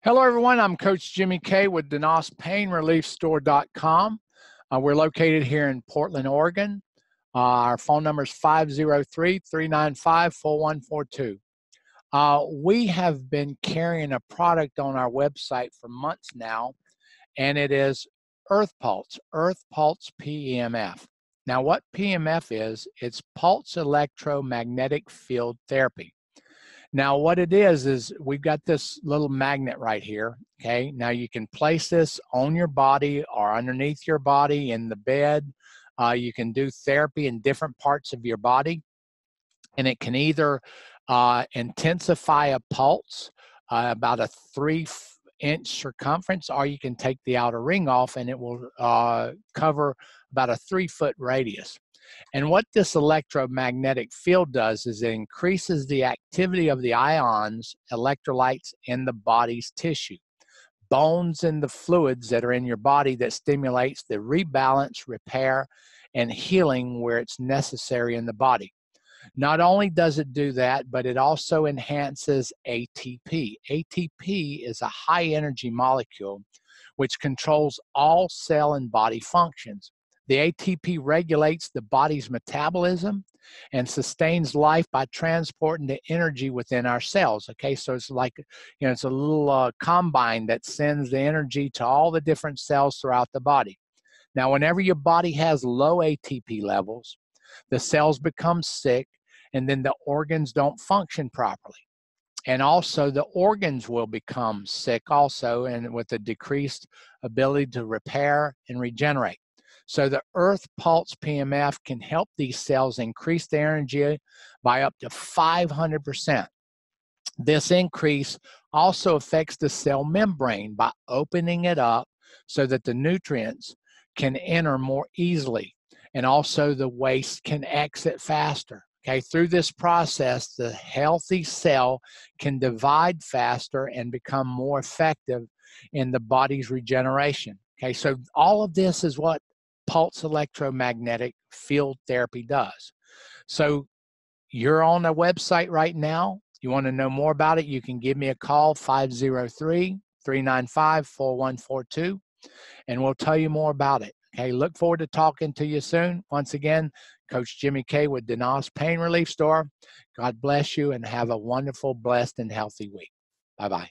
Hello, everyone. I'm Coach Jimmy K with DenosPainReliefStore.com. We're located here in Portland, Oregon. Our phone number is 503-395-4142. We have been carrying a product on our website for months now, and it is Earth Pulse PEMF. Now, what PEMF is, it's pulse electromagnetic field therapy. Now, what it is we've got this little magnet right here, okay? Now, you can place this on your body or underneath your body in the bed. You can do therapy in different parts of your body, and it can either intensify a pulse about a 3-inch circumference, or you can take the outer ring off and it will cover about a 3-foot radius. And what this electromagnetic field does is it increases the activity of the ions, electrolytes in the body's tissue, bones, and the fluids that are in your body that stimulates the rebalance, repair, and healing where it's necessary in the body. Not only does it do that, but it also enhances ATP. ATP is a high energy molecule which controls all cell and body functions. The ATP regulates the body's metabolism and sustains life by transporting the energy within our cells. Okay, so it's like, it's a little combine that sends the energy to all the different cells throughout the body. Now, whenever your body has low ATP levels, the cells become sick, and then the organs don't function properly. And also the organs will become sick also, and with a decreased ability to repair and regenerate. So the Earth Pulse PEMF can help these cells increase their energy by up to 500%. This increase also affects the cell membrane by opening it up so that the nutrients can enter more easily, and also the waste can exit faster. Okay, through this process, the healthy cell can divide faster and become more effective in the body's regeneration. Okay, so all of this is what pulse electromagnetic field therapy does. So you're on the website right now. You want to know more about it, you can give me a call, 503-395-4142, and we'll tell you more about it. Okay, look forward to talking to you soon. Once again, Coach Jimmy K with Denos Pain Relief Store. God bless you and have a wonderful, blessed, and healthy week. Bye-bye.